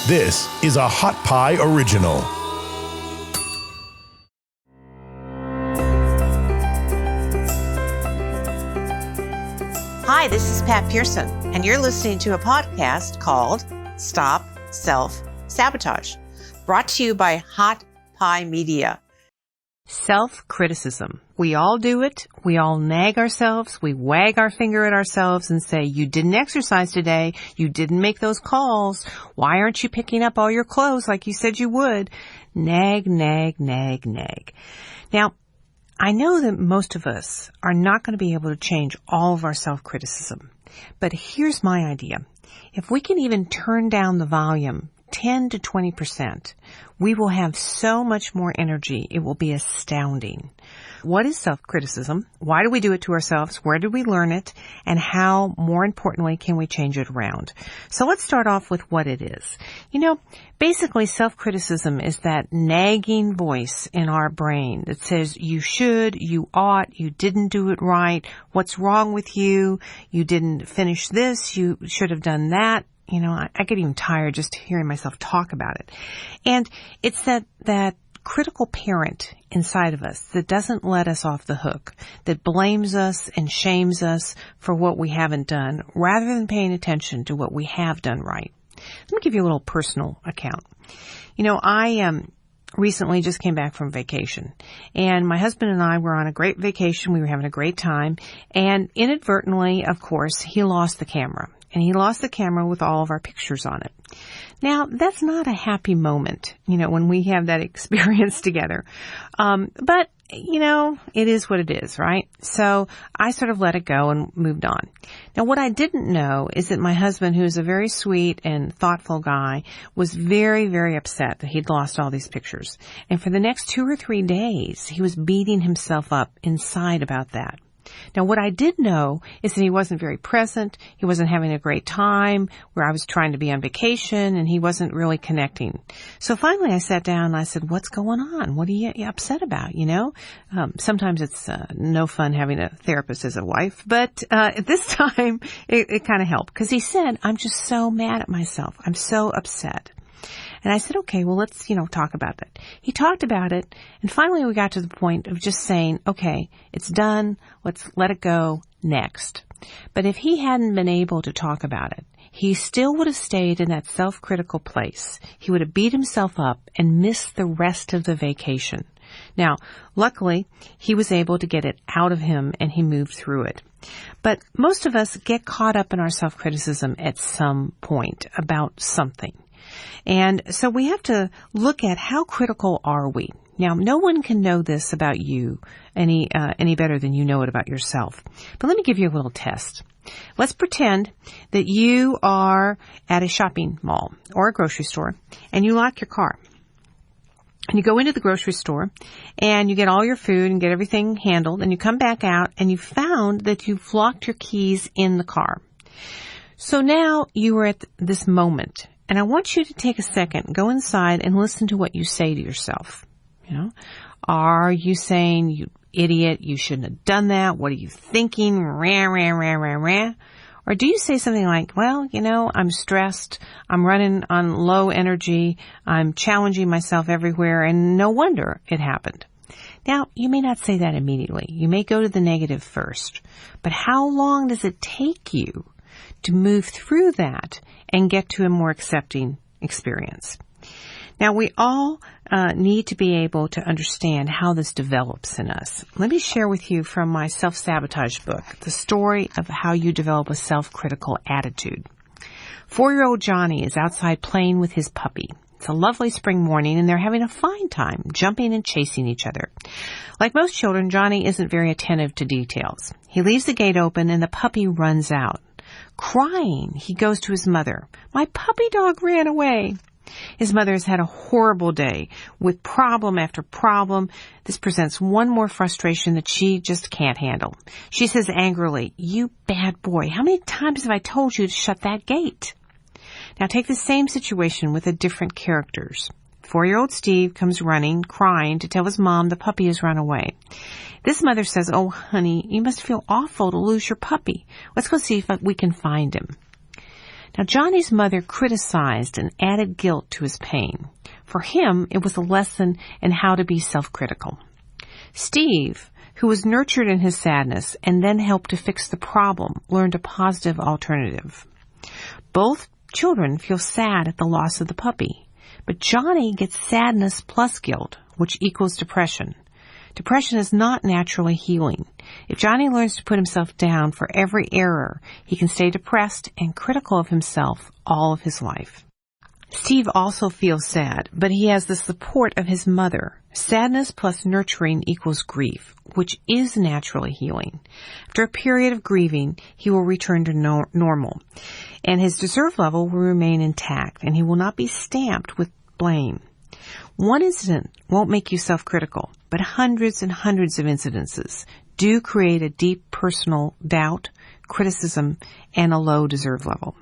This is a Hot Pie Original. Hi, this is Pat Pearson, and you're listening to a podcast called Stop Self-Sabotage, brought to you by Hot Pie Media. Self-criticism. We all do it. We all nag ourselves. We wag our finger at ourselves and say, you didn't exercise today. You didn't make those calls. Why aren't you picking up all your clothes like you said you would? Nag, nag, nag, nag. Now, I know that most of us are not going to be able to change all of our self-criticism. But here's my idea. If we can even turn down the volume 10 to 20%, we will have so much more energy. It will be astounding. What is self-criticism? Why do we do it to ourselves? Where did we learn it? And how, more importantly, can we change it around? So let's start off with what it is. Basically self-criticism is that nagging voice in our brain that says you should, you ought, you didn't do it right, what's wrong with you, you didn't finish this, you should have done that. I get even tired just hearing myself talk about it. And it's that critical parent inside of us that doesn't let us off the hook, that blames us and shames us for what we haven't done, rather than paying attention to what we have done right. Let me give you a little personal account. I recently just came back from vacation, and my husband and I were on a great vacation. We were having a great time, and inadvertently, of course, he lost the camera. And he lost the camera with all of our pictures on it. Now, that's not a happy moment, when we have that experience together. But, it is what it is, right? So I sort of let it go and moved on. Now, what I didn't know is that my husband, who is a very sweet and thoughtful guy, was very, very upset that he'd lost all these pictures. And for the next 2 or 3 days, he was beating himself up inside about that. Now, what I did know is that he wasn't very present. He wasn't having a great time where I was trying to be on vacation, and he wasn't really connecting. So finally I sat down and I said, what's going on? What are you upset about? Sometimes it's no fun having a therapist as a wife, but at this time it kind of helped because he said, I'm just so mad at myself. I'm so upset. And I said, okay, well, let's, talk about that. He talked about it, and finally we got to the point of just saying, okay, it's done, let's let it go, next. But if he hadn't been able to talk about it, he still would have stayed in that self-critical place. He would have beat himself up and missed the rest of the vacation. Now, luckily, he was able to get it out of him, and he moved through it. But most of us get caught up in our self-criticism at some point about something. And so we have to look at how critical are we. Now, no one can know this about you any better than you know it about yourself. But let me give you a little test. Let's pretend that you are at a shopping mall or a grocery store and you lock your car. And you go into the grocery store and you get all your food and get everything handled, and you come back out and you found that you've locked your keys in the car. So now you are at this moment. And I want you to take a second, go inside and listen to what you say to yourself. Are you saying, you idiot, you shouldn't have done that? What are you thinking? Rah, rah, rah, rah, rah. Or do you say something like, well, I'm stressed. I'm running on low energy. I'm challenging myself everywhere. And no wonder it happened. Now, you may not say that immediately. You may go to the negative first. But how long does it take you to move through that and get to a more accepting experience? Now, we all need to be able to understand how this develops in us. Let me share with you from my Self-Sabotage book, the story of how you develop a self-critical attitude. 4-year-old Johnny is outside playing with his puppy. It's a lovely spring morning, and they're having a fine time, jumping and chasing each other. Like most children, Johnny isn't very attentive to details. He leaves the gate open, and the puppy runs out. Crying, he goes to his mother. My puppy dog ran away. His mother has had a horrible day with problem after problem. This presents one more frustration that she just can't handle. She says angrily, you bad boy, how many times have I told you to shut that gate? Now take the same situation with the different characters. 4-year-old Steve comes running, crying to tell his mom the puppy has run away. This mother says, oh, honey, you must feel awful to lose your puppy. Let's go see if we can find him. Now, Johnny's mother criticized and added guilt to his pain. For him, it was a lesson in how to be self-critical. Steve, who was nurtured in his sadness and then helped to fix the problem, learned a positive alternative. Both children feel sad at the loss of the puppy, but Johnny gets sadness plus guilt, which equals depression. Depression is not naturally healing. If Johnny learns to put himself down for every error, he can stay depressed and critical of himself all of his life. Steve also feels sad, but he has the support of his mother. Sadness plus nurturing equals grief, which is naturally healing. After a period of grieving, he will return to normal, and his deserve level will remain intact, and he will not be stamped with blame. One incident won't make you self-critical, but hundreds and hundreds of incidences do create a deep personal doubt, criticism, and a low deserve level.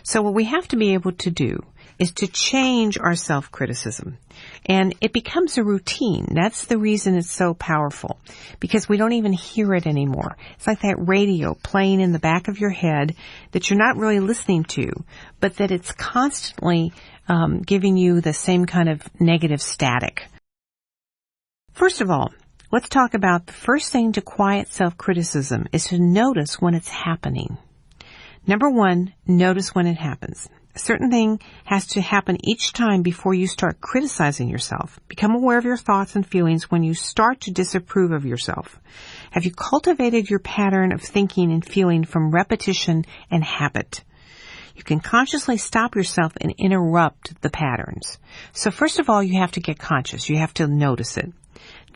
So what we have to be able to do is to change our self-criticism. And it becomes a routine. That's the reason it's so powerful, because we don't even hear it anymore. It's like that radio playing in the back of your head that you're not really listening to, but that it's constantly giving you the same kind of negative static. First of all, let's talk about the first thing to quiet self-criticism is to notice when it's happening. Number one, notice when it happens. A certain thing has to happen each time before you start criticizing yourself. Become aware of your thoughts and feelings when you start to disapprove of yourself. Have you cultivated your pattern of thinking and feeling from repetition and habit? You can consciously stop yourself and interrupt the patterns. So first of all, you have to get conscious. You have to notice it.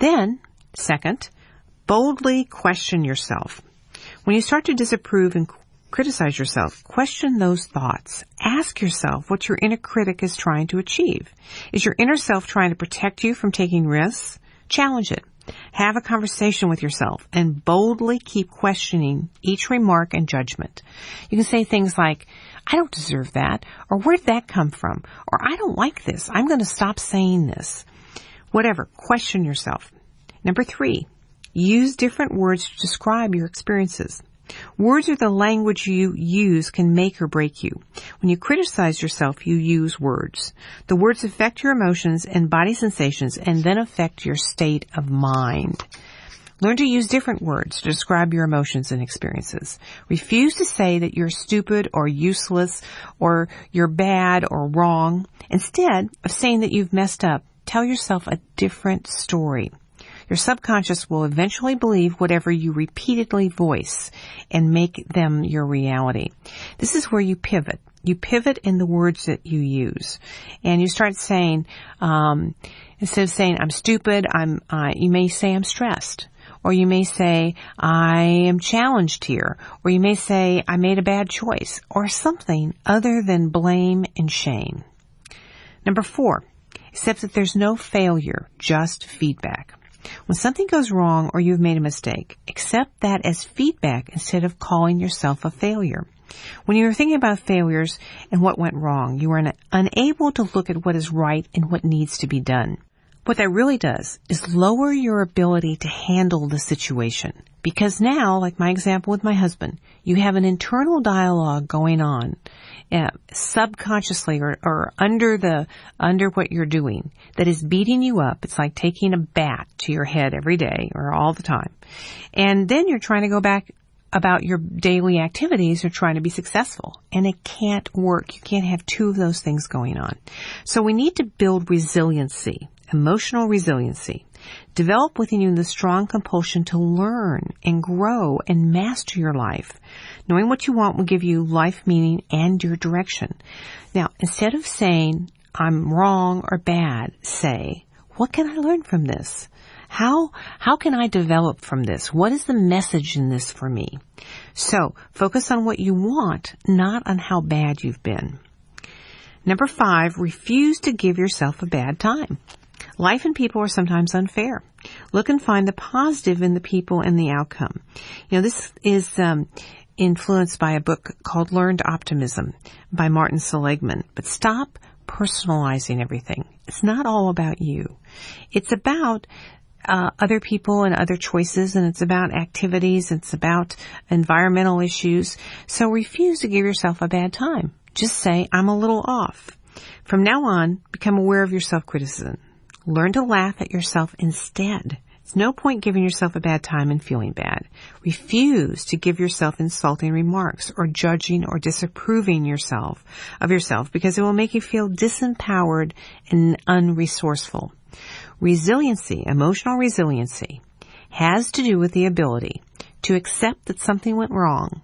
Then, second, boldly question yourself. When you start to disapprove and criticize yourself, question those thoughts. Ask yourself what your inner critic is trying to achieve. Is your inner self trying to protect you from taking risks? Challenge it. Have a conversation with yourself and boldly keep questioning each remark and judgment. You can say things like, I don't deserve that, or where did that come from, or I don't like this, I'm going to stop saying this. Whatever, question yourself. Number 3, use different words to describe your experiences. Words are the language you use can make or break you. When you criticize yourself, you use words. The words affect your emotions and body sensations and then affect your state of mind. Learn to use different words to describe your emotions and experiences. Refuse to say that you're stupid or useless or you're bad or wrong. Instead of saying that you've messed up, tell yourself a different story. Your subconscious will eventually believe whatever you repeatedly voice and make them your reality. This is where you pivot. You pivot in the words that you use. And you start saying, instead of saying, I'm stupid, you may say, I'm stressed. Or you may say, I am challenged here. Or you may say, I made a bad choice. Or something other than blame and shame. Number 4, accept that there's no failure, just feedback. When something goes wrong or you've made a mistake, accept that as feedback instead of calling yourself a failure. When you're thinking about failures and what went wrong, you are unable to look at what is right and what needs to be done. What that really does is lower your ability to handle the situation. Because now, like my example with my husband, you have an internal dialogue going on subconsciously or under what you're doing that is beating you up. It's like taking a bat to your head every day or all the time. And then you're trying to go back about your daily activities or trying to be successful. And it can't work. You can't have two of those things going on. So we need to build resiliency, emotional resiliency. Develop within you the strong compulsion to learn and grow and master your life. Knowing what you want will give you life meaning and your direction. Now, instead of saying, I'm wrong or bad, say, what can I learn from this? How can I develop from this? What is the message in this for me? So, focus on what you want, not on how bad you've been. Number 5, refuse to give yourself a bad time. Life and people are sometimes unfair. Look and find the positive in the people and the outcome. You know, this is influenced by a book called Learned Optimism by Martin Seligman. But stop personalizing everything. It's not all about you. It's about other people and other choices, and it's about activities. It's about environmental issues. So refuse to give yourself a bad time. Just say, I'm a little off. From now on, become aware of your self-criticism. Learn to laugh at yourself instead. It's no point giving yourself a bad time and feeling bad. Refuse to give yourself insulting remarks or judging or disapproving of yourself because it will make you feel disempowered and unresourceful. Resiliency, emotional resiliency, has to do with the ability to accept that something went wrong.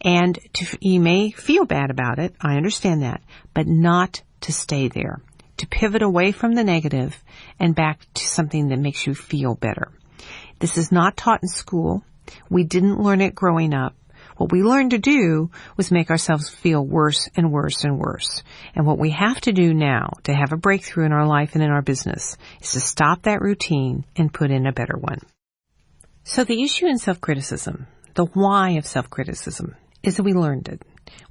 And you may feel bad about it, I understand that, but not to stay there. To pivot away from the negative and back to something that makes you feel better. This is not taught in school. We didn't learn it growing up. What we learned to do was make ourselves feel worse and worse and worse. And what we have to do now to have a breakthrough in our life and in our business is to stop that routine and put in a better one. So the issue in self-criticism, the why of self-criticism, is that we learned it.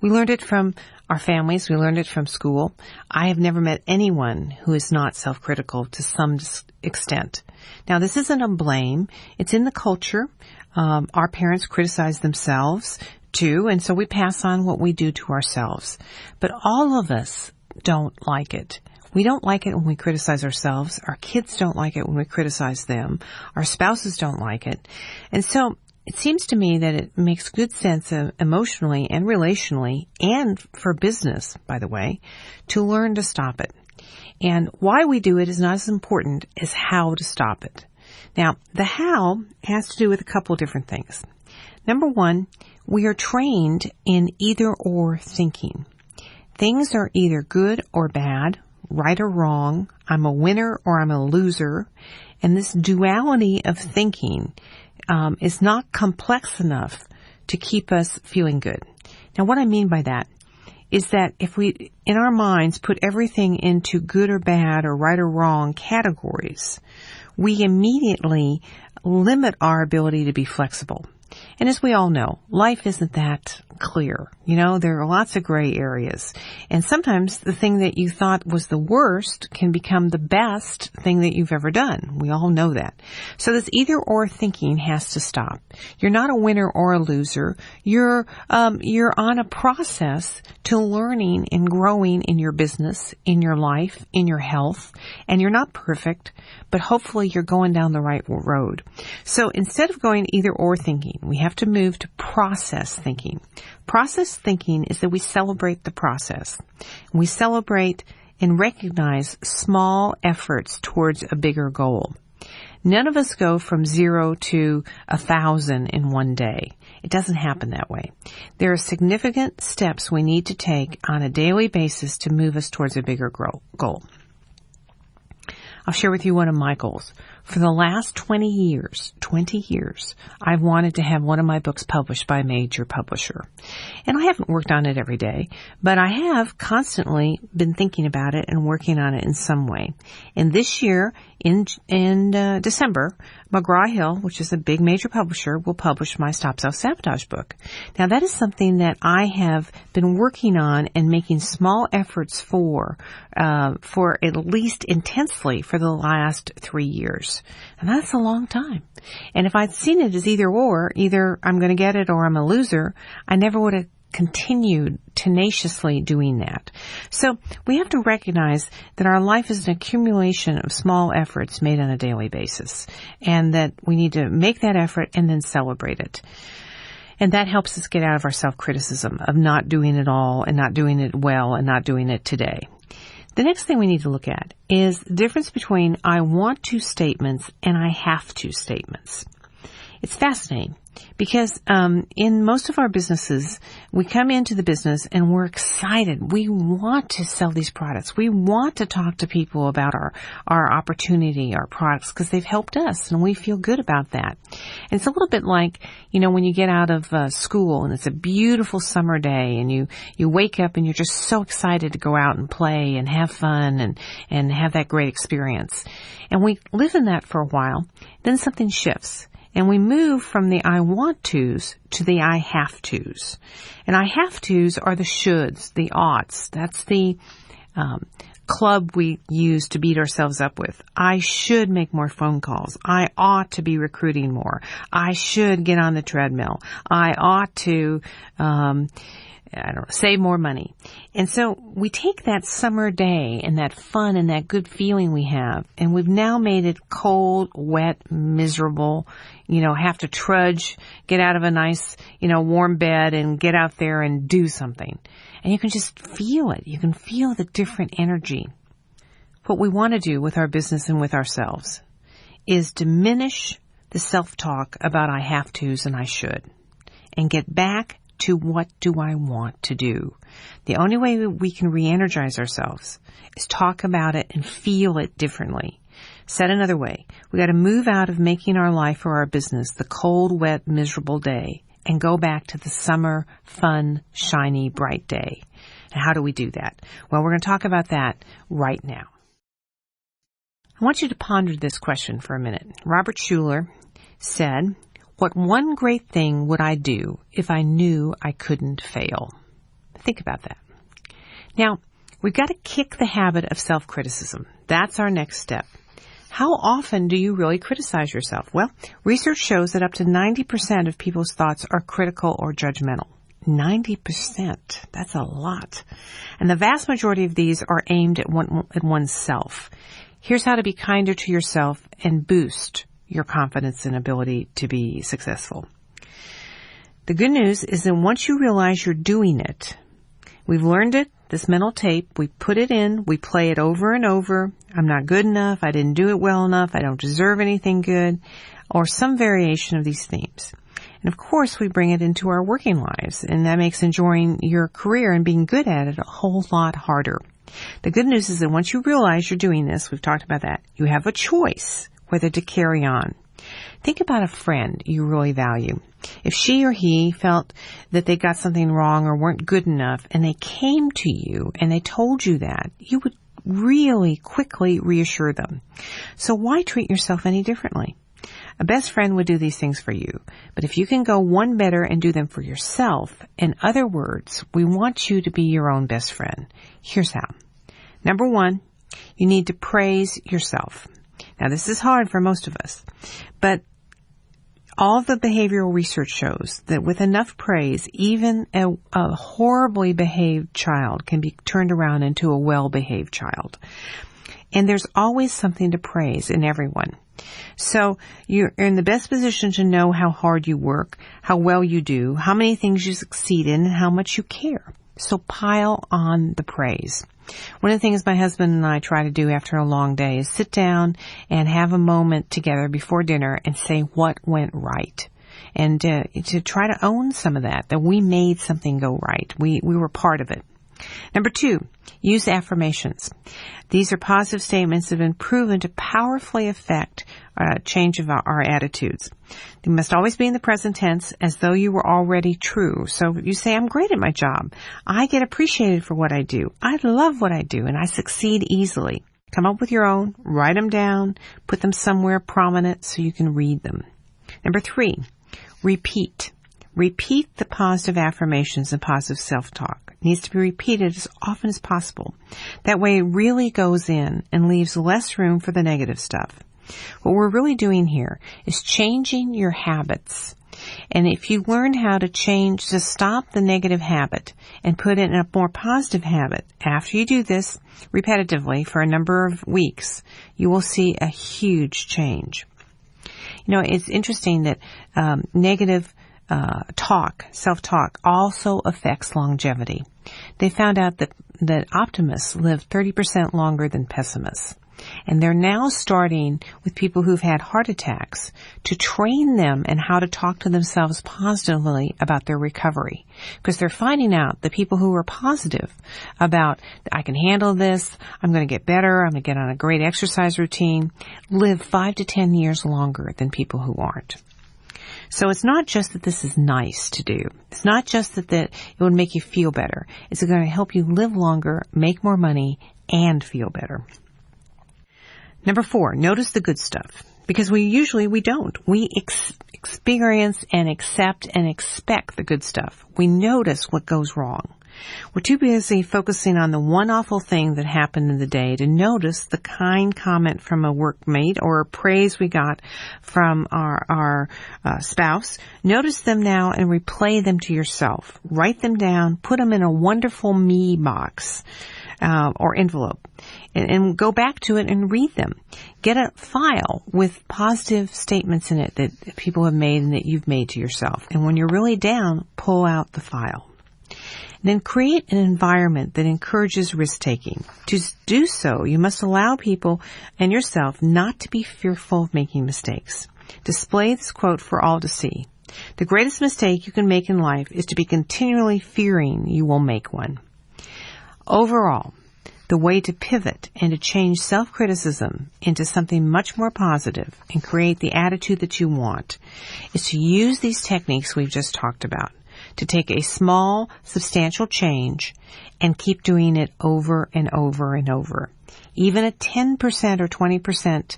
We learned it from our families. We learned it from school. I have never met anyone who is not self-critical to some extent. Now, this isn't a blame. It's in the culture. Our parents criticize themselves too, and so we pass on what we do to ourselves. But all of us don't like it. We don't like it when we criticize ourselves. Our kids don't like it when we criticize them. Our spouses don't like it. And so it seems to me that it makes good sense emotionally and relationally, and for business, by the way, to learn to stop it. And why we do it is not as important as how to stop it. Now, the how has to do with a couple of different things. Number one, we are trained in either or thinking. Things are either good or bad, right or wrong, I'm a winner or I'm a loser, and this duality of thinking is not complex enough to keep us feeling good. Now, what I mean by that is that if we, in our minds, put everything into good or bad or right or wrong categories, we immediately limit our ability to be flexible. And as we all know, life isn't that clear. You know, there are lots of gray areas. And sometimes the thing that you thought was the worst can become the best thing that you've ever done. We all know that. So this either or thinking has to stop. You're not a winner or a loser. You're on a process to learning and growing in your business, in your life, in your health. And you're not perfect, but hopefully you're going down the right road. So instead of going either or thinking, we have to move to process thinking. Process thinking is that we celebrate the process. We celebrate and recognize small efforts towards a bigger goal. None of us go from 0 to 1,000 in one day. It doesn't happen that way. There are significant steps we need to take on a daily basis to move us towards a bigger goal. I'll share with you one of my goals. For the last 20 years, I've wanted to have one of my books published by a major publisher. And I haven't worked on it every day, but I have constantly been thinking about it and working on it in some way. And this year, in December, McGraw-Hill, which is a big major publisher, will publish my Stop Self-Sabotage book. Now, that is something that I have been working on and making small efforts for at least intensely for the last 3 years. And that's a long time. And if I'd seen it as either I'm going to get it or I'm a loser, I never would have continued tenaciously doing that. So we have to recognize that our life is an accumulation of small efforts made on a daily basis, and that we need to make that effort and then celebrate it. And that helps us get out of our self-criticism of not doing it all and not doing it well and not doing it today. The next thing we need to look at is the difference between I want to statements and I have to statements. It's fascinating because in most of our businesses, we come into the business and we're excited. We want to sell these products. We want to talk to people about our opportunity, our products, because they've helped us and we feel good about that. And it's a little bit like, you know, when you get out of school and it's a beautiful summer day and you wake up and you're just so excited to go out and play and have fun and have that great experience. And we live in that for a while, then something shifts. And we move from the I want to's to the I have to's. And I have to's are the shoulds, the oughts. That's the club we use to beat ourselves up with. I should make more phone calls. I ought to be recruiting more. I should get on the treadmill. I ought to save more money. And so we take that summer day and that fun and that good feeling we have, and we've now made it cold, wet, miserable, have to trudge, get out of a nice, warm bed and get out there and do something. And you can just feel it. You can feel the different energy. What we want to do with our business and with ourselves is diminish the self-talk about I have to's and I should, and get back to what do I want to do. The only way we can re-energize ourselves is talk about it and feel it differently. Said another way, we got to move out of making our life or our business the cold, wet, miserable day and go back to the summer, fun, shiny, bright day. And how do we do that? Well, we're going to talk about that right now. I want you to ponder this question for a minute. Robert Schuller said, "What one great thing would I do if I knew I couldn't fail?" Think about that. Now, we've got to kick the habit of self-criticism. That's our next step. How often do you really criticize yourself? Well, research shows that up to 90% of people's thoughts are critical or judgmental. 90%. That's a lot. And the vast majority of these are aimed at oneself. Here's how to be kinder to yourself and boost your confidence and ability to be successful. The good news is that once you realize you're doing it, we've learned it, this mental tape, we put it in, we play it over and over. I'm not good enough, I didn't do it well enough, I don't deserve anything good, or some variation of these themes. And of course, we bring it into our working lives, and that makes enjoying your career and being good at it a whole lot harder. The good news is that once you realize you're doing this, we've talked about that, you have a choice whether to carry on. Think about a friend you really value. If she or he felt that they got something wrong or weren't good enough and they came to you and they told you that, you would really quickly reassure them. So why treat yourself any differently? A best friend would do these things for you, but if you can go one better and do them for yourself, in other words, we want you to be your own best friend. Here's how. Number one, you need to praise yourself. Now, this is hard for most of us, but all of the behavioral research shows that with enough praise, even a horribly behaved child can be turned around into a well-behaved child. And there's always something to praise in everyone. So you're in the best position to know how hard you work, how well you do, how many things you succeed in, and how much you care. So pile on the praise. One of the things my husband and I try to do after a long day is sit down and have a moment together before dinner and say what went right. And to try to own some of that we made something go right. We were part of it. Number two, use affirmations. These are positive statements that have been proven to powerfully affect change of our attitudes. They must always be in the present tense as though you were already true. So you say, I'm great at my job. I get appreciated for what I do. I love what I do, and I succeed easily. Come up with your own, write them down, put them somewhere prominent so you can read them. Number three, repeat. Repeat the positive affirmations and positive self-talk. It needs to be repeated as often as possible. That way it really goes in and leaves less room for the negative stuff. What we're really doing here is changing your habits. And if you learn how to stop the negative habit and put in a more positive habit, after you do this repetitively for a number of weeks, you will see a huge change. You know, it's interesting that negative self-talk also affects longevity. They found out that optimists live 30% longer than pessimists. And they're now starting with people who've had heart attacks to train them in how to talk to themselves positively about their recovery. Because they're finding out that people who are positive about, I can handle this, I'm going to get better, I'm going to get on a great exercise routine, live 5 to 10 years longer than people who aren't. So it's not just that this is nice to do. It's not just that it would make you feel better. It's going to help you live longer, make more money, and feel better. Number 4, notice the good stuff. Because we don't. We experience and accept and expect the good stuff. We notice what goes wrong. We're too busy focusing on the one awful thing that happened in the day to notice the kind comment from a workmate or praise we got from our spouse. Notice them now and replay them to yourself. Write them down, put them in a wonderful me box or envelope, and go back to it and read them. Get a file with positive statements in it that people have made and that you've made to yourself. And when you're really down, pull out the file. Then create an environment that encourages risk-taking. To do so, you must allow people and yourself not to be fearful of making mistakes. Display this quote for all to see. The greatest mistake you can make in life is to be continually fearing you will make one. Overall, the way to pivot and to change self-criticism into something much more positive and create the attitude that you want is to use these techniques we've just talked about, to take a small, substantial change and keep doing it over and over and over. Even a 10% or 20%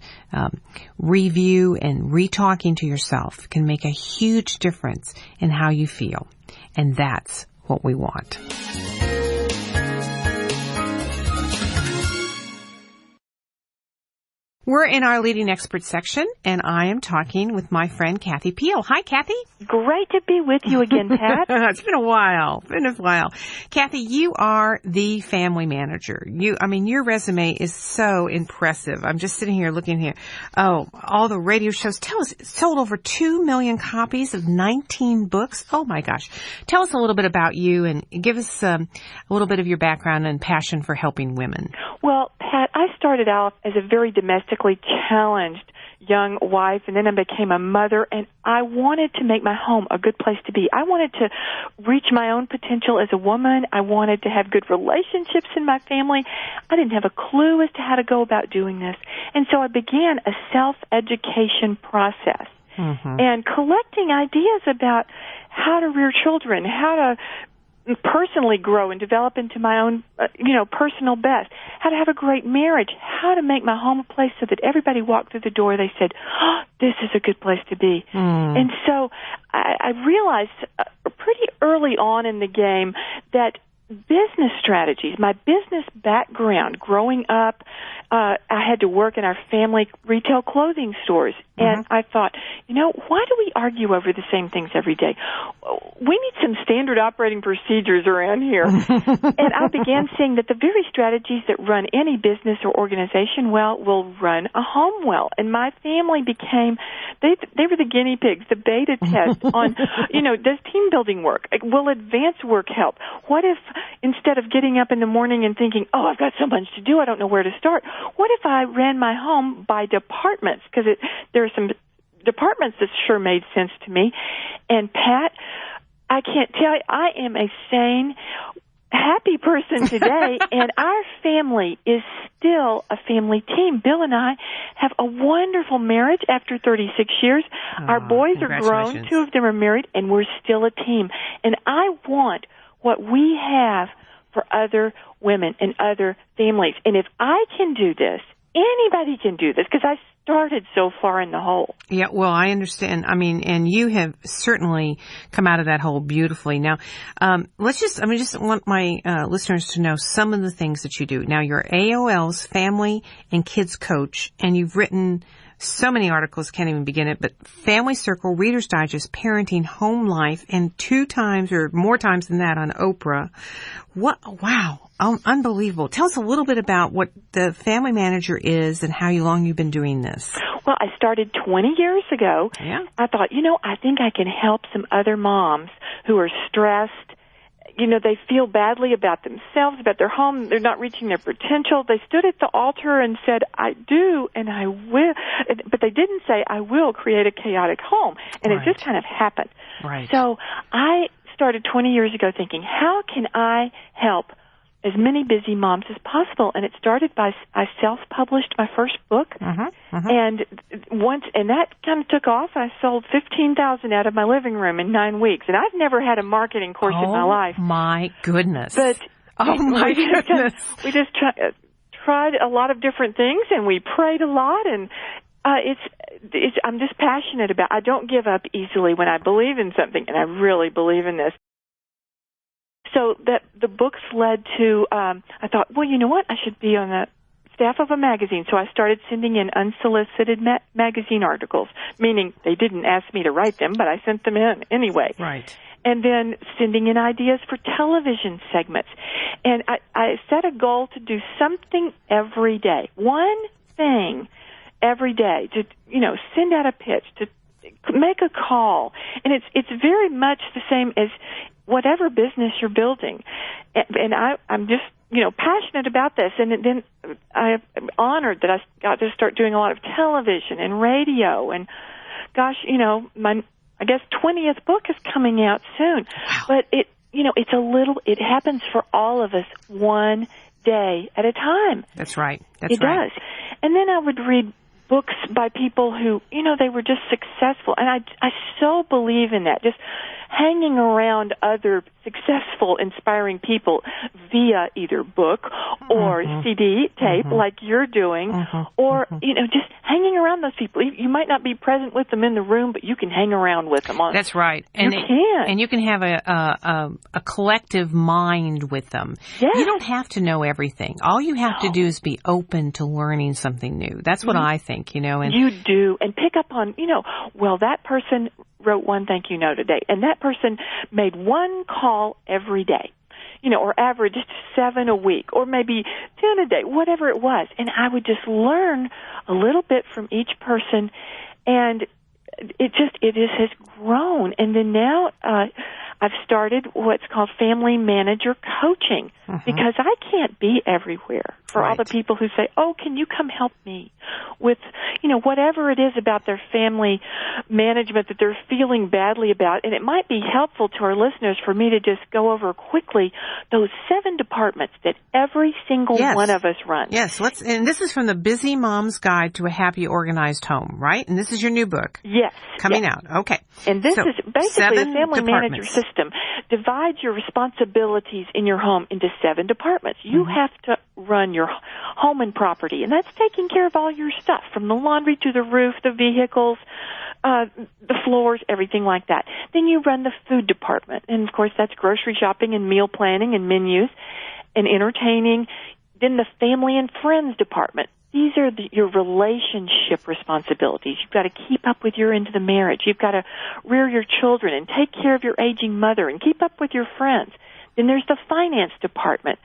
review and re-talking to yourself can make a huge difference in how you feel. And that's what we want. We're in our Leading Expert section, and I am talking with my friend Kathy Peel. Hi, Kathy. Great to be with you again, Pat. It's been a while. Kathy, you are the family manager. Your resume is so impressive. I'm just sitting here looking here. Oh, all the radio shows. Tell us, it sold over 2 million copies of 19 books. Oh, my gosh. Tell us a little bit about you and give us a little bit of your background and passion for helping women. Well, Pat, I started out as a very domestically challenged young wife, and then I became a mother, and I wanted to make my home a good place to be. I wanted to reach my own potential as a woman. I wanted to have good relationships in my family. I didn't have a clue as to how to go about doing this, and so I began a self-education process and collecting ideas about how to rear children, how to personally grow and develop into my own, personal best, how to have a great marriage, how to make my home a place so that everybody walked through the door, they said, oh, this is a good place to be. And so I realized pretty early on in the game that business strategies, my business background, growing up, I had to work in our family retail clothing stores. And I thought, why do we argue over the same things every day? We need some standard operating procedures around here. And I began seeing that the very strategies that run any business or organization well will run a home well. And my family became, they were the guinea pigs, the beta test on, does team building work? Will advanced work help? What if instead of getting up in the morning and thinking, oh, I've got so much to do, I don't know where to start, what if I ran my home by departments? Because there are some departments that sure made sense to me. And Pat, I can't tell you, I am a sane, happy person today, and our family is still a family team. Bill and I have a wonderful marriage after 36 years. Our boys are grown, 2 of them are married, and we're still a team. And I want what we have for other women and other families. And if I can do this, anybody can do this, because I started so far in the hole. Yeah, well, I understand. And you have certainly come out of that hole beautifully. Now, I just want my listeners to know some of the things that you do. Now, you're AOL's family and kids coach, and you've written so many articles, can't even begin it, but Family Circle, Reader's Digest, Parenting, Home Life, and 2 times or more times than that on Oprah. Wow. Unbelievable. Tell us a little bit about what the Family Manager is and how long you've been doing this. Well, I started 20 years ago. Yeah. I thought, I think I can help some other moms who are stressed. They feel badly about themselves, about their home. They're not reaching their potential. They stood at the altar and said, I do and I will. But they didn't say, I will create a chaotic home. And It just kind of happened. Right. So I started 20 years ago thinking, how can I help as many busy moms as possible? And it started by I self-published my first book, and that kind of took off. I sold 15,000 out of my living room in 9 weeks, and I've never had a marketing course in my life. Oh my goodness! But my goodness, we just tried a lot of different things, and we prayed a lot, and I'm just passionate about. I don't give up easily when I believe in something, and I really believe in this. so that the books led to, I thought, well, you know what? I should be on the staff of a magazine. So I started sending in unsolicited magazine articles, meaning they didn't ask me to write them, but I sent them in anyway. Right. And then sending in ideas for television segments. And I set a goal to do something every day, one thing every day, to, send out a pitch, to make a call. And it's very much the same as whatever business you're building. And I'm just, passionate about this. And then I'm honored that I got to start doing a lot of television and radio. And gosh, my, I guess 20th book is coming out soon. Wow. But it happens for all of us one day at a time. That's right. It does. And then I would read books by people who, they were just successful. And I so believe in that, just hanging around other successful, inspiring people via either book or CD tape like you're doing, or, just hanging around those people. You might not be present with them in the room, but you can hang around with them. That's right. And you can have a collective mind with them. Yes. You don't have to know everything. All you have to do is be open to learning something new. That's what I think, And you do. And pick up on, well, that person wrote one thank you note today, and that person made one call every day, or averaged 7 a week, or maybe 10 a day, whatever it was. And I would just learn a little bit from each person, and it has grown. And then now I've started what's called family manager coaching, because I can't be everywhere for all the people who say, oh, can you come help me with, whatever it is about their family management that they're feeling badly about. And it might be helpful to our listeners for me to just go over quickly those 7 departments that every single one of us runs. Yes, and this is from the Busy Mom's Guide to a Happy Organized Home, right? And this is your new book. Yes. Coming out. Okay. And this is basically the family manager departments. system. Divide your responsibilities in your home into 7 departments. You have to run your home and property, and that's taking care of all your stuff, from the laundry to the roof, the vehicles, the floors, everything like that. Then you run the food department, and of course that's grocery shopping and meal planning and menus and entertaining. Then the family and friends department. These are your relationship responsibilities. You've got to keep up with your end of the marriage. You've got to rear your children and take care of your aging mother and keep up with your friends. Then there's the finance department.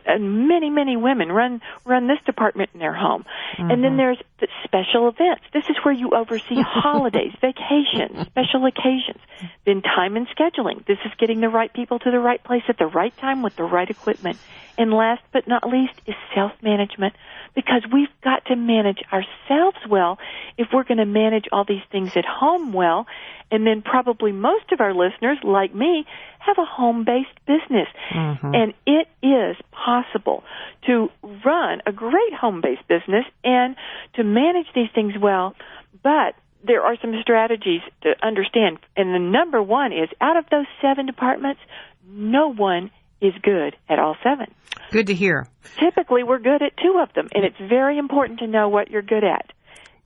And many women run this department in their home. And then there's the special events. This is where you oversee holidays, vacations, special occasions. Then time and scheduling. This is getting the right people to the right place at the right time with the right equipment. And last but not least is self-management, because we've got to manage ourselves well if we're going to manage all these things at home well. And then probably most of our listeners, like me, have a home-based business. And it is possible to run a great home-based business and to manage these things well, but there are some strategies to understand. And the number one is, out of those 7 departments, no one is good at all 7. Good to hear. Typically, we're good at 2 of them, and it's very important to know what you're good at.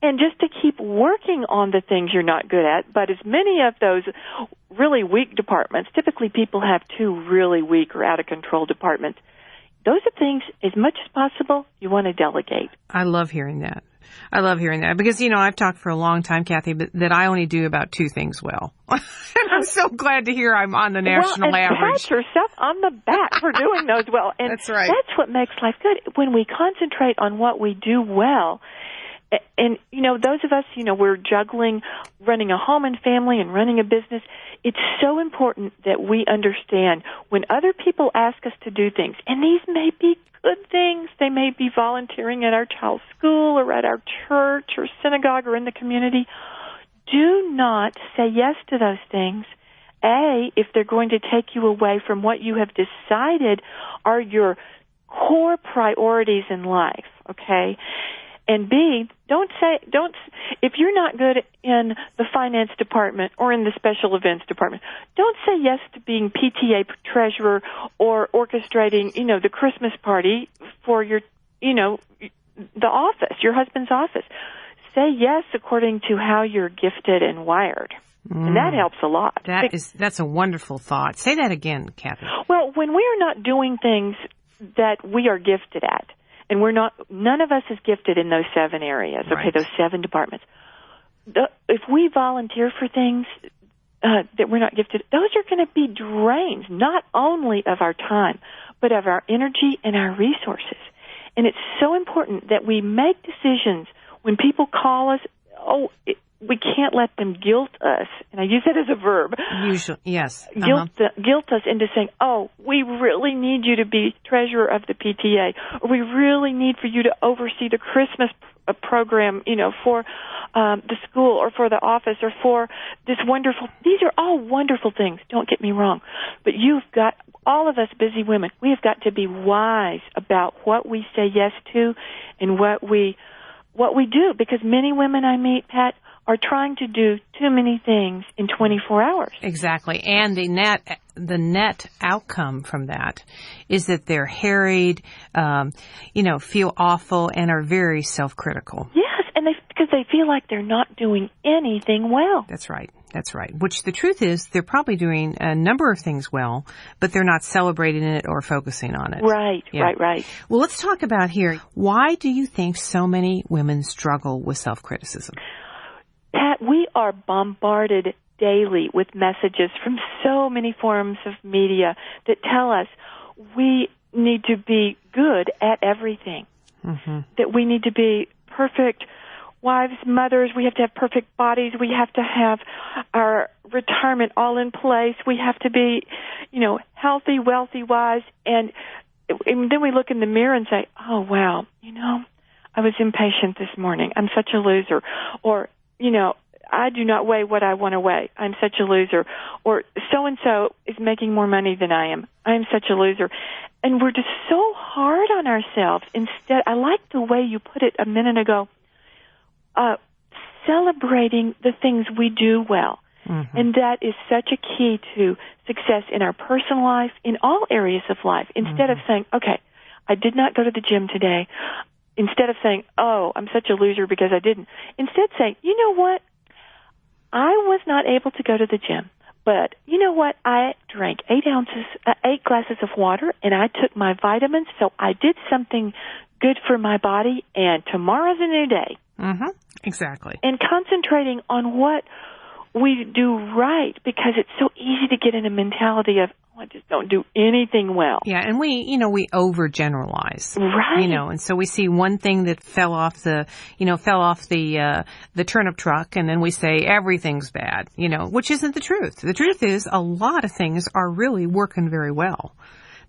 And just to keep working on the things you're not good at, but as many of those really weak departments, typically people have 2 really weak or out-of-control departments, those are things, as much as possible, you want to delegate. I love hearing that. Because, I've talked for a long time, Kathy, but that I only do about 2 things well. And I'm so glad to hear I'm on the national average. Pat yourself on the back for doing those well. And that's right. That's what makes life good. When we concentrate on what we do well, and, those of us, we're juggling running a home and family and running a business. It's so important that we understand when other people ask us to do things, and these may be good things. They may be volunteering at our child's school or at our church or synagogue or in the community. Do not say yes to those things. If they're going to take you away from what you have decided are your core priorities in life, okay? And B, if you're not good in the finance department or in the special events department, don't say yes to being PTA treasurer or orchestrating, the Christmas party for your, the office, your husband's office. Say yes according to how you're gifted and wired. And that helps a lot. That's a wonderful thought. Say that again, Kathy. Well, when we are not doing things that we are gifted at, and none of us is gifted in those 7 areas, okay, Right. those 7 departments. If we volunteer for things that we're not gifted, those are going to be drains, not only of our time, but of our energy and our resources. And it's so important that we make decisions when people call us. We can't let them guilt us, and I use that as a verb. Usually, yes. Guilt us into saying, we really need you to be treasurer of the PTA, or we really need for you to oversee the Christmas program, for the school or for the office or for this wonderful. These are all wonderful things, don't get me wrong. But all of us busy women, we have got to be wise about what we say yes to and what we do, because many women I meet, Pat, are trying to do too many things in 24 hours. Exactly. And the net outcome from that is that they're harried, feel awful, and are very self-critical. Yes, and because they feel like they're not doing anything well. That's right. Which the truth is, they're probably doing a number of things well, but they're not celebrating it or focusing on it. Right, yeah. Right. Well, let's talk about here. Why do you think so many women struggle with self-criticism? Pat, we are bombarded daily with messages from so many forms of media that tell us we need to be good at everything, that we need to be perfect wives, mothers, we have to have perfect bodies, we have to have our retirement all in place, we have to be, healthy, wealthy, wise, and then we look in the mirror and say, oh, wow, I was impatient this morning, I'm such a loser, or I do not weigh what I want to weigh. I'm such a loser. Or so-and-so is making more money than I am. I'm such a loser. And we're just so hard on ourselves. Instead, I like the way you put it a minute ago, celebrating the things we do well. Mm-hmm. And that is such a key to success in our personal life, in all areas of life. Instead of saying, okay, I did not go to the gym today. Instead of saying, oh, I'm such a loser because I didn't. Instead say, you know what? I was not able to go to the gym. But you know what? I drank 8 glasses of water, and I took my vitamins, so I did something good for my body, and tomorrow's a new day. Mm-hmm. Exactly. And concentrating on what we do right, because it's so easy to get in a mentality of, I just don't do anything well. Yeah, and we overgeneralize. Right. And so we see one thing that fell off the turnip truck, and then we say everything's bad, which isn't the truth. The truth is a lot of things are really working very well.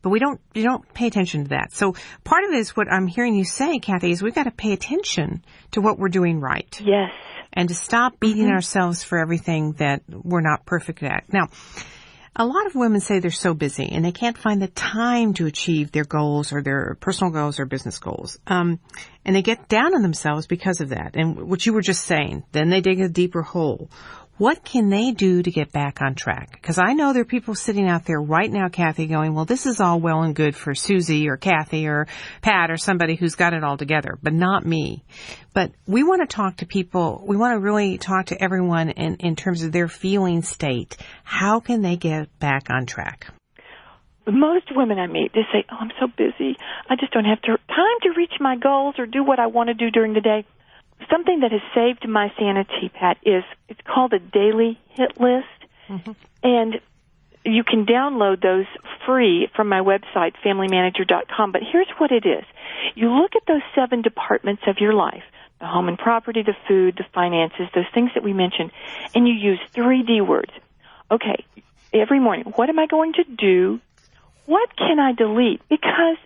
But you don't pay attention to that. So part of it is what I'm hearing you say, Kathy, is we've got to pay attention to what we're doing right. Yes. And to stop beating ourselves for everything that we're not perfect at. Now, a lot of women say they're so busy and they can't find the time to achieve their goals or their personal goals or business goals. And they get down on themselves because of that. And what you were just saying, then they dig a deeper hole. What can they do to get back on track? Because I know there are people sitting out there right now, Kathy, going, well, this is all well and good for Susie or Kathy or Pat or somebody who's got it all together, but not me. But we want to talk to people. We want to really talk to everyone in terms of their feeling state. How can they get back on track? Most women I meet, they say, oh, I'm so busy. I just don't have time to reach my goals or do what I want to do during the day. Something that has saved my sanity, Pat, it's called a daily hit list. Mm-hmm. And you can download those free from my website, familymanager.com. But here's what it is. You look at those 7 departments of your life, the home and property, the food, the finances, those things that we mentioned, and you use 3 D words. Okay, every morning, what am I going to do? What can I delete? Because,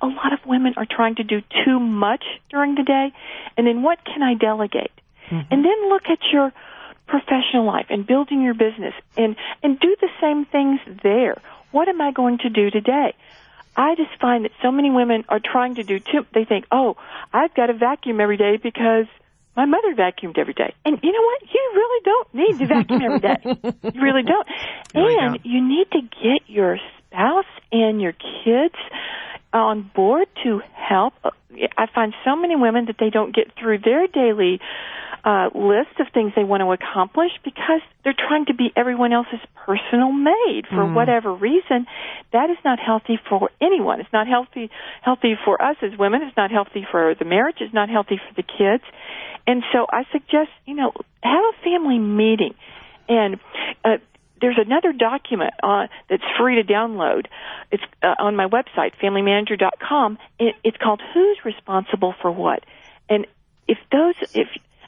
a lot of women are trying to do too much during the day. And then what can I delegate? Mm-hmm. And then look at your professional life and building your business and do the same things there. What am I going to do today? I just find that so many women are trying to do they think, oh, I've got to vacuum every day because my mother vacuumed every day. And you know what? You really don't need to vacuum every day. You really don't. And you need to get your spouse and your kids on board to help. I find so many women that they don't get through their daily list of things they want to accomplish because they're trying to be everyone else's personal maid for whatever reason. That is not healthy for anyone. It's not healthy for us as women. It's not healthy for the marriage. It's not healthy for the kids. And so I suggest, have a family meeting. And there's another document that's free to download. It's on my website, familymanager.com. It's called Who's Responsible for What? And if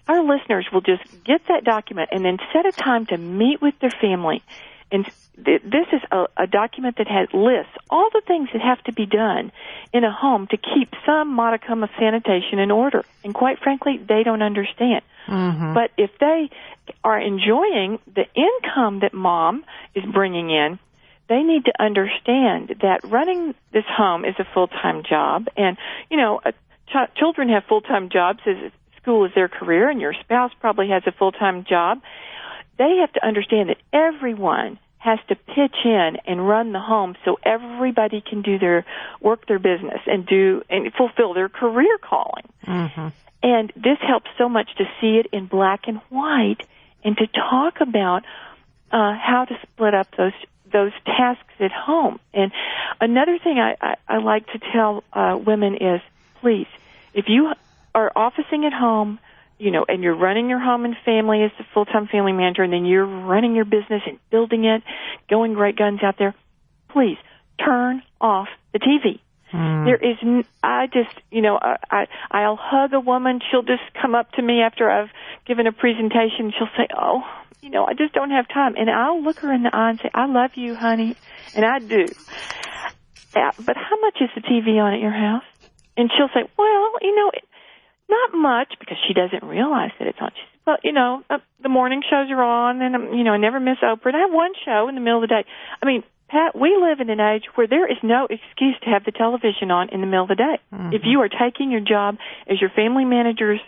our listeners will just get that document and then set a time to meet with their family, and this is a document that lists all the things that have to be done in a home to keep some modicum of sanitation in order. And quite frankly, they don't understand. Mm-hmm. But if they are enjoying the income that mom is bringing in, they need to understand that running this home is a full-time job. And, children have full-time jobs as school is their career, and your spouse probably has a full-time job. They have to understand that everyone has to pitch in and run the home so everybody can do their business and fulfill their career calling. Mm-hmm. And this helps so much to see it in black and white and to talk about how to split up those tasks at home. And another thing I like to tell women is, please, if you are officing at home, and you're running your home and family as the full-time family manager, and then you're running your business and building it, going great guns out there, please turn off the TV. There is, I'll hug a woman. She'll just come up to me after I've given a presentation. She'll say, I just don't have time. And I'll look her in the eye and say, I love you, honey. And I do. But how much is the TV on at your house? And she'll say, well, not much, because she doesn't realize that it's on. She says, well, the morning shows are on, and, I never miss Oprah. And I have one show in the middle of the day. I mean, Pat, we live in an age where there is no excuse to have the television on in the middle of the day. Mm-hmm. If you are taking your job as your family manager's,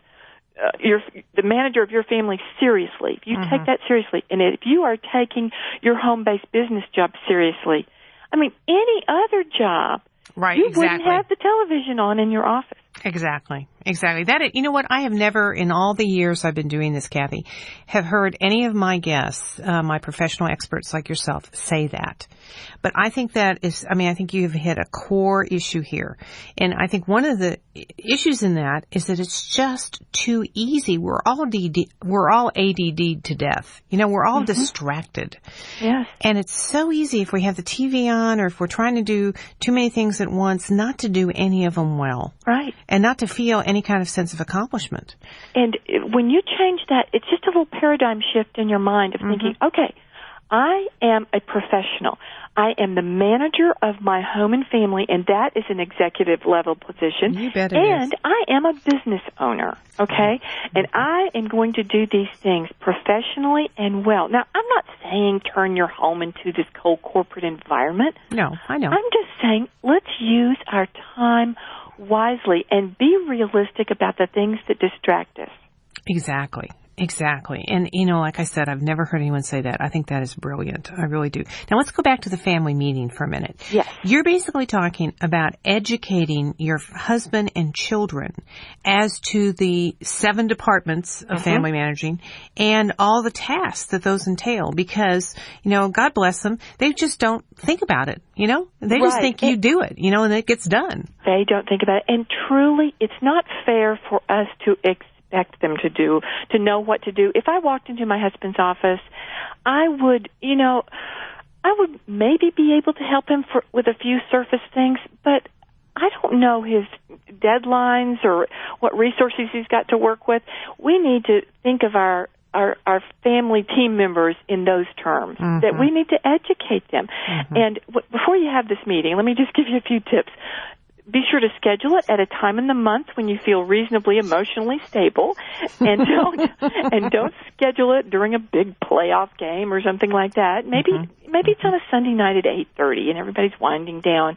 the manager of your family seriously, if you take that seriously, and if you are taking your home-based business job seriously, any other job, right, you wouldn't have the television on in your office. Exactly. That, I have never, in all the years I've been doing this, Kathy, have heard any of my guests, my professional experts like yourself, say that. But I think that is, I think you've hit a core issue here. And I think one of the issues in that is that it's just too easy. We're all ADD'd to death. We're all distracted. Yes. And it's so easy if we have the TV on or if we're trying to do too many things at once, not to do any of them well. Right. And not to feel any kind of sense of accomplishment. And when you change that, it's just a little paradigm shift in your mind of thinking, okay, I am a professional. I am the manager of my home and family, and that is an executive level position. You bet it and is. I am a business owner, okay? And I am going to do these things professionally and well. Now, I'm not saying turn your home into this cold corporate environment. No, I know. I'm just saying let's use our time wisely and be realistic about the things that distract us. Exactly. And, like I said, I've never heard anyone say that. I think that is brilliant. I really do. Now, let's go back to the family meeting for a minute. Yes. You're basically talking about educating your husband and children as to the 7 departments of family managing and all the tasks that those entail because, God bless them, they just don't think about it, They just think you do it, and it gets done. They don't think about it. And truly, it's not fair for us to expect them to know what to do. If I walked into my husband's office, I would maybe be able to help him with a few surface things, but I don't know his deadlines or what resources he's got to work with. We need to think of our family team members in those terms, that we need to educate them. And before you have this meeting, let me just give you a few tips. Be sure to schedule it at a time in the month when you feel reasonably emotionally stable, and don't schedule it during a big playoff game or something like that. Maybe it's on a Sunday night at 8:30 and everybody's winding down.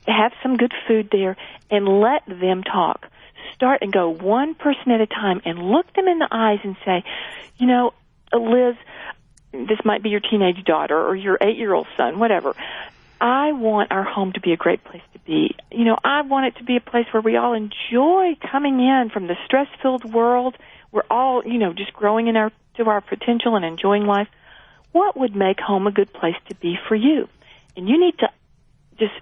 Have some good food there and let them talk. Start and go one person at a time and look them in the eyes and say, Liz, this might be your teenage daughter or your 8-year-old son, whatever. I want our home to be a great place to be. I want it to be a place where we all enjoy coming in from the stress-filled world. we're all, just growing to our potential and enjoying life, what would make home a good place to be for you? And you need to just,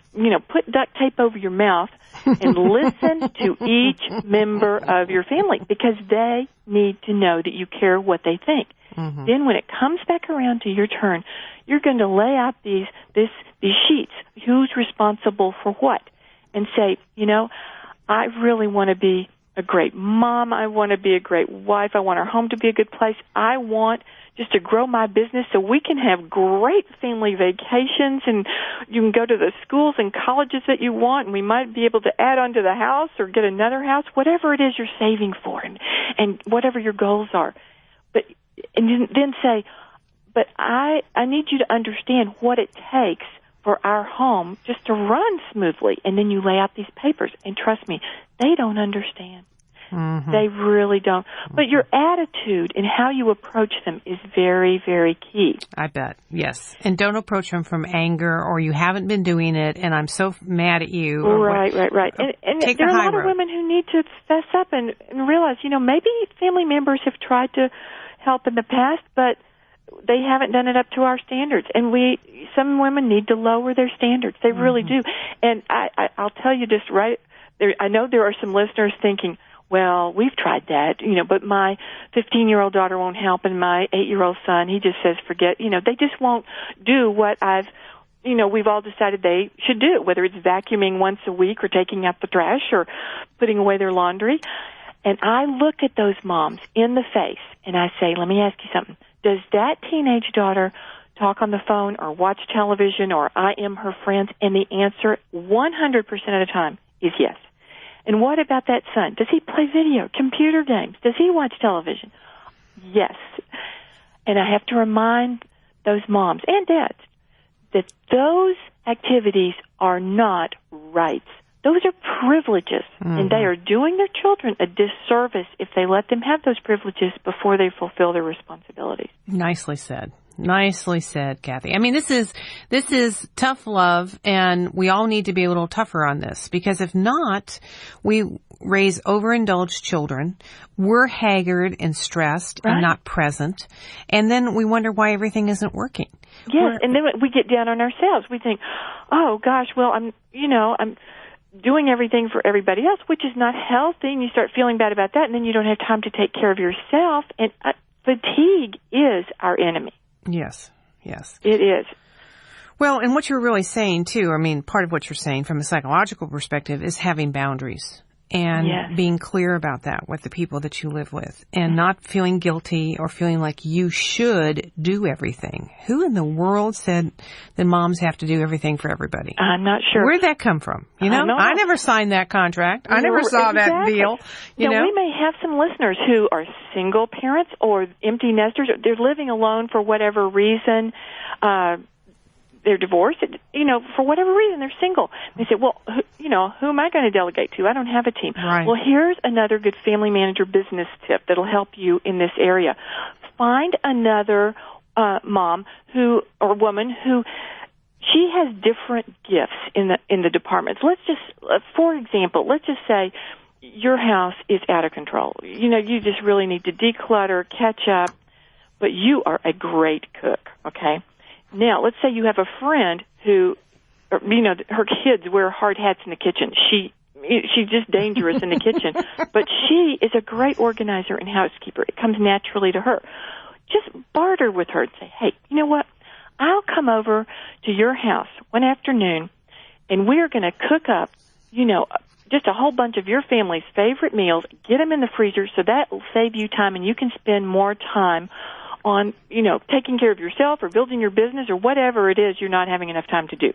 put duct tape over your mouth and listen to each member of your family, because they need to know that you care what they think. Mm-hmm. Then when it comes back around to your turn, you're going to lay out these sheets. Who's responsible for what? And say, I really want to be a great mom. I want to be a great wife. I want our home to be a good place. I want just to grow my business so we can have great family vacations, and you can go to the schools and colleges that you want, and we might be able to add on to the house or get another house, whatever it is you're saving for, and whatever your goals are. And then say, but I need you to understand what it takes for our home just to run smoothly. And then you lay out these papers, and trust me, they don't understand. Mm-hmm. They really don't. But your attitude and how you approach them is very, very key. I bet, yes. And don't approach them from anger, or you haven't been doing it, and I'm so mad at you. Right. And there are a lot of women who need to fess up and realize, maybe family members have tried to help in the past, but they haven't done it up to our standards. And some women need to lower their standards. They really do. And I'll tell you just right there, I know there are some listeners thinking, well, we've tried that, but my 15-year-old daughter won't help, and my 8-year-old son, he just says forget. They just won't do what we've all decided they should do, whether it's vacuuming once a week or taking out the trash or putting away their laundry. And I look at those moms in the face, and I say, let me ask you something. Does that teenage daughter talk on the phone or watch television or I am her friend? And the answer 100% of the time is yes. And what about that son? Does he play computer games? Does he watch television? Yes. And I have to remind those moms and dads that those activities are not rights. Those are privileges, and they are doing their children a disservice if they let them have those privileges before they fulfill their responsibilities. Nicely said. Nicely said, Kathy. I mean, this is tough love, and we all need to be a little tougher on this, because if not, we raise overindulged children. We're haggard and stressed and not present, and then we wonder why everything isn't working. Yes, and then we get down on ourselves. We think, oh gosh, well, I'm doing everything for everybody else, which is not healthy, and you start feeling bad about that, and then you don't have time to take care of yourself, and fatigue is our enemy. Yes. It is. Well, and what you're really saying, too, I mean, part of what you're saying from a psychological perspective is having boundaries and being clear about that with the people that you live with, and not feeling guilty or feeling like you should do everything. Who in the world said that moms have to do everything for everybody? I'm not sure. Where'd that come from? I never signed that contract. I never saw that deal. You know? We may have some listeners who are single parents or empty nesters. They're living alone for whatever reason. They're divorced, for whatever reason, they're single. They say, well, who am I going to delegate to? I don't have a team. Right. Well, here's another good family manager business tip that'll help you in this area. Find another mom or woman who she has different gifts in the departments. Let's just, for example, let's just say your house is out of control. You just really need to declutter, catch up, but you are a great cook, okay? Now, let's say you have a friend who, her kids wear hard hats in the kitchen. She's just dangerous in the kitchen, but she is a great organizer and housekeeper. It comes naturally to her. Just barter with her and say, hey, you know what? I'll come over to your house one afternoon, and we're going to cook up, just a whole bunch of your family's favorite meals, get them in the freezer, so that will save you time, and you can spend more time on, taking care of yourself or building your business or whatever it is you're not having enough time to do.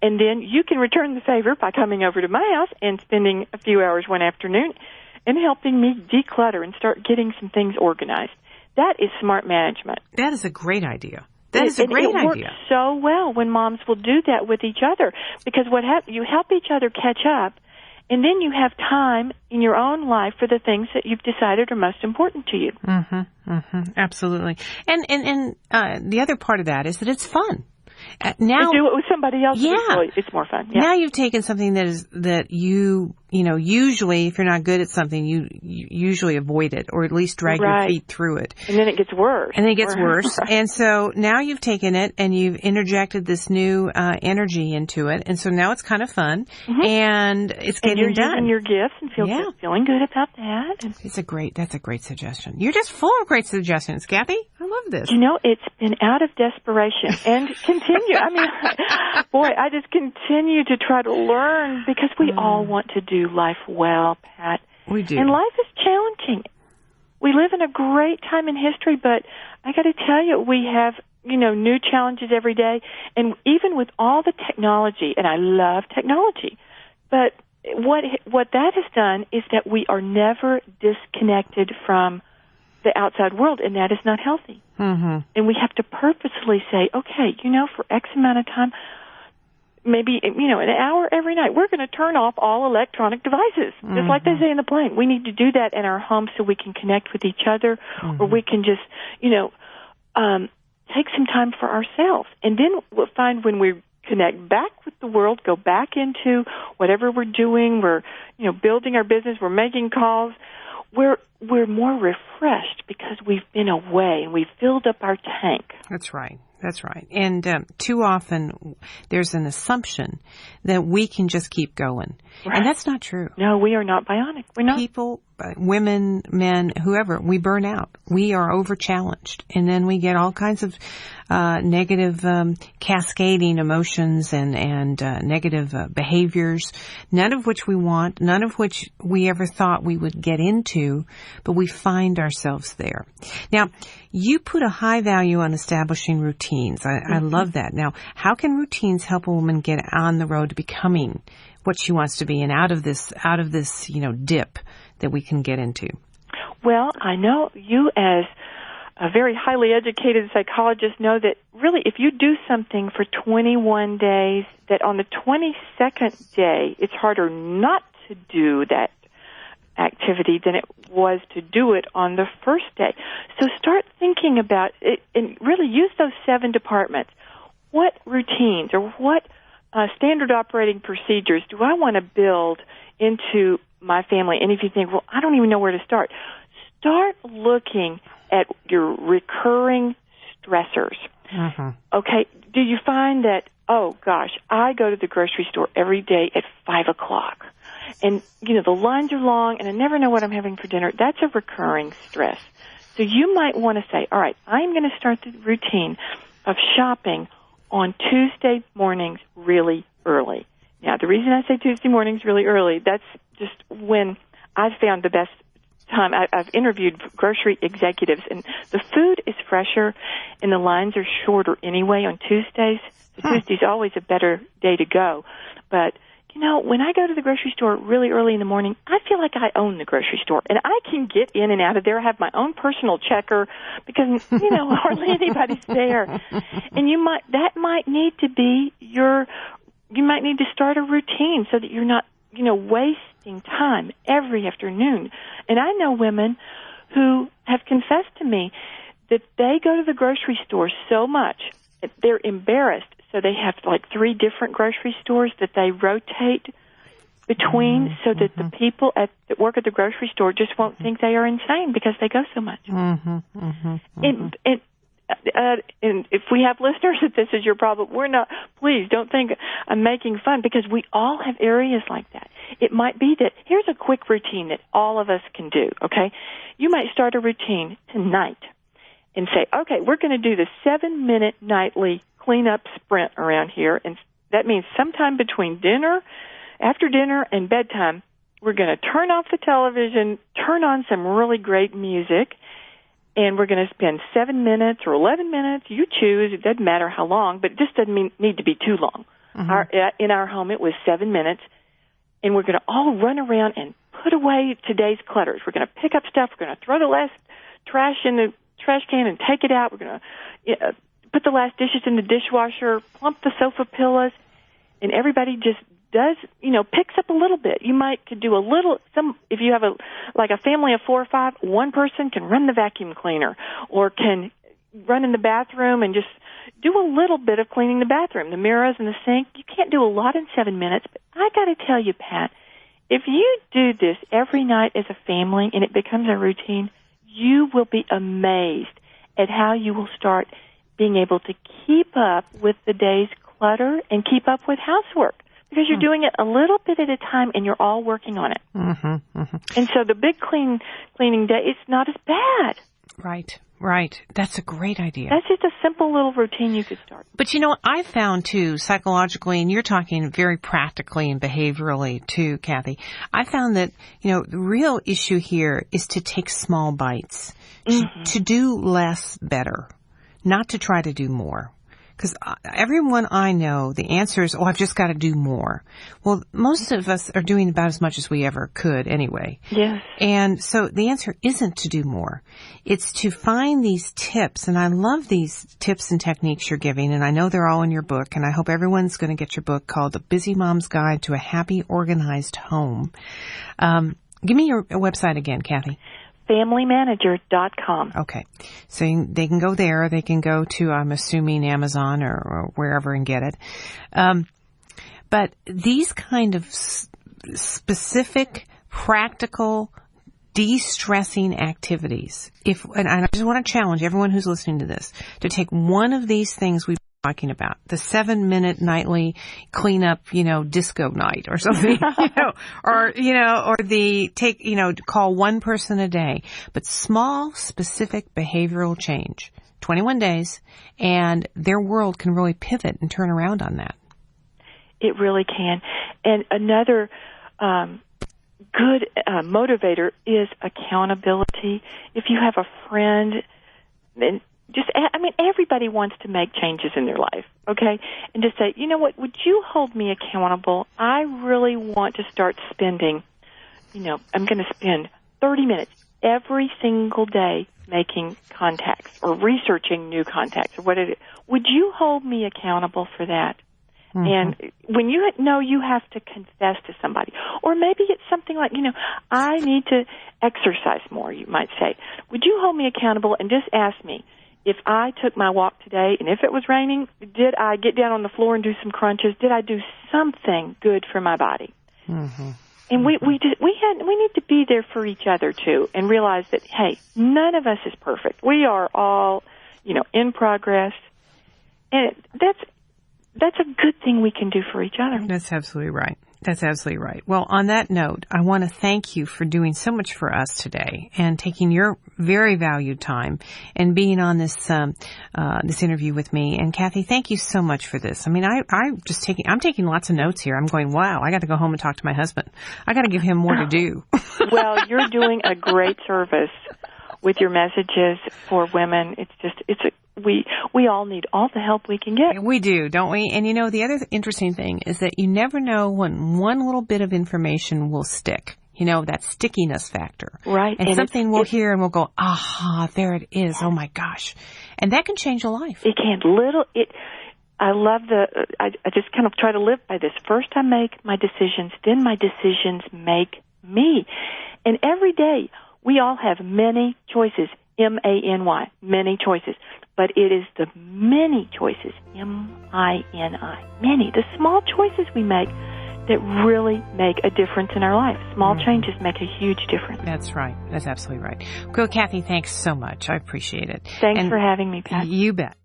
And then you can return the favor by coming over to my house and spending a few hours one afternoon and helping me declutter and start getting some things organized. That is smart management. That is a great idea. That is a great idea. It works so well when moms will do that with each other, because you help each other catch up, and then you have time in your own life for the things that you've decided are most important to you. Absolutely. And the other part of that is that it's fun. Now to do it with somebody else. Yeah. It's more fun. Yeah. Now you've taken something that you usually if you're not good at something, you usually avoid it or at least drag your feet through it. And then it gets worse. And so now you've taken it and you've interjected this new energy into it. And so now it's kind of fun and it's getting done. And you're using your gifts and feeling good about that. And that's a great suggestion. You're just full of great suggestions, Kathy. I love this. It's been out of desperation and continue. I mean, boy, I just continue to try to learn because we all want to do life well, Pat. We do. And life is challenging. We live in a great time in history, but I got to tell you, we have, new challenges every day. And even with all the technology, and I love technology, but what that has done is that we are never disconnected from the outside world, and that is not healthy. Mm-hmm. And we have to purposely say, okay, for X amount of time, maybe, an hour every night, we're going to turn off all electronic devices, just like they say in the plane. We need to do that in our home so we can connect with each other, or we can just, take some time for ourselves. And then we'll find when we connect back with the world, go back into whatever we're doing, we're, building our business, we're making calls, we're more refreshed because we've been away and we've filled up our tank. That's right. And too often there's an assumption that we can just keep going. Right. And that's not true. No, we are not bionic. We're not. People, women, men, whoever, we burn out. We are over-challenged. And then we get all kinds of negative cascading emotions and negative behaviors, none of which we want, none of which we ever thought we would get into, but we find ourselves there. Now, you put a high value on establishing routines. I love that. Now, how can routines help a woman get on the road to becoming what she wants to be and out of this, dip that we can get into? Well, I know you as a very highly educated psychologist know that really if you do something for 21 days, that on the 22nd day, it's harder not to do that activity than it was to do it on the first day. So start thinking about it and really use those 7 departments. What routines or what standard operating procedures do I want to build into my family? And if you think, well, I don't even know where to start, start looking at your recurring stressors. Okay, do you find that, oh gosh, I go to the grocery store every day at 5 o'clock. And, the lines are long and I never know what I'm having for dinner. That's a recurring stress. So you might want to say, all right, I'm going to start the routine of shopping on Tuesday mornings really early. Now, the reason I say Tuesday mornings really early, that's just when I've found the best time. I've interviewed grocery executives, and the food is fresher and the lines are shorter anyway on Tuesdays. So Tuesday's always a better day to go. But when I go to the grocery store really early in the morning, I feel like I own the grocery store, and I can get in and out of there. I have my own personal checker because, hardly anybody's there. And you might need to start a routine so that you're not, wasting time every afternoon. And I know women who have confessed to me that they go to the grocery store so much, they're embarrassed. So they have 3 different grocery stores that they rotate between so that the people that work at the grocery store just won't think they are insane because they go so much. And if we have listeners that this is your problem, we're not, please don't think I'm making fun because we all have areas like that. It might be that here's a quick routine that all of us can do, okay? You might start a routine tonight and say, okay, we're going to do the 7-minute nightly cleanup sprint around here, and that means sometime between after dinner and bedtime, we're going to turn off the television, turn on some really great music, and we're going to spend 7 minutes or 11 minutes, you choose, it doesn't matter how long, but it just doesn't need to be too long. In our home, it was 7 minutes, and we're going to all run around and put away today's clutters. We're going to pick up stuff, we're going to throw the last trash in the trash can and take it out, we're going to put the last dishes in the dishwasher, plump the sofa pillows, and everybody just does, picks up a little bit. You could do a little, if you have a family of 4 or 5, one person can run the vacuum cleaner or can run in the bathroom and just do a little bit of cleaning the bathroom, the mirrors and the sink. You can't do a lot in 7 minutes, but I got to tell you, Pat, if you do this every night as a family and it becomes a routine, you will be amazed at how you will start being able to keep up with the day's clutter and keep up with housework. Because you're doing it a little bit at a time and you're all working on it. Mm-hmm, mm-hmm. And so the big cleaning day, it's not as bad. Right. That's a great idea. That's just a simple little routine you could start. But I found too, psychologically, and you're talking very practically and behaviorally too, Kathy, I found that, the real issue here is to take small bites, to do less better, not to try to do more. Because everyone I know, the answer is, I've just got to do more. Well, most of us are doing about as much as we ever could anyway. Yes. And so the answer isn't to do more. It's to find these tips. And I love these tips and techniques you're giving. And I know they're all in your book. And I hope everyone's going to get your book called The Busy Mom's Guide to a Happy, Organized Home. Give me your website again, Kathy. FamilyManager.com. Okay. So they can go there. They can go to, I'm assuming, Amazon or wherever and get it. But these kind of specific, practical, de-stressing activities, and I just want to challenge everyone who's listening to this to take one of these things we've been talking about, the 7-minute nightly cleanup, disco night or something, or call one person a day, but small, specific behavioral change, 21 days, and their world can really pivot and turn around on that. It really can. And another good motivator is accountability. If you have a friend, and everybody wants to make changes in their life, okay? And to say, you know what, would you hold me accountable? I really want to start spending, I'm going to spend 30 minutes every single day making contacts or researching new contacts or whatever. Would you hold me accountable for that? Mm-hmm. And when you know you have to confess to somebody, or maybe it's something like, I need to exercise more, you might say. Would you hold me accountable and just ask me, if I took my walk today and if it was raining, did I get down on the floor and do some crunches? Did I do something good for my body? Mm-hmm. And we need to be there for each other too, and realize that, hey, none of us is perfect. We are all, in progress, and that's a good thing we can do for each other. That's absolutely right. Well, on that note, I want to thank you for doing so much for us today and taking your very valued time and being on this interview with me. And Kathy, thank you so much for this. I'm taking lots of notes here. I'm going, wow, I got to go home and talk to my husband. I got to give him more to do. Well, you're doing a great service with your messages for women. We all need all the help we can get. We do, don't we? And the other interesting thing is that you never know when one little bit of information will stick. That stickiness factor. Right. And something we'll hear and we'll go, aha, there it is. Oh my gosh. And that can change a life. It can. I love I just kind of try to live by this. First I make my decisions, then my decisions make me. And every day we all have many choices. M-A-N-Y, many choices. But it is the many choices, M-I-N-I, many, the small choices we make that really make a difference in our life. Small changes make a huge difference. That's right. That's absolutely right. Well, Kathy, thanks so much. I appreciate it. Thanks for having me, Pat. You bet.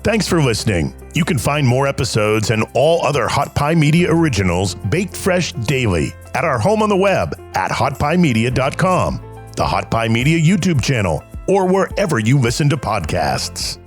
Thanks for listening. You can find more episodes and all other Hot Pie Media originals baked fresh daily at our home on the web at hotpiemedia.com, the Hot Pie Media YouTube channel, or wherever you listen to podcasts.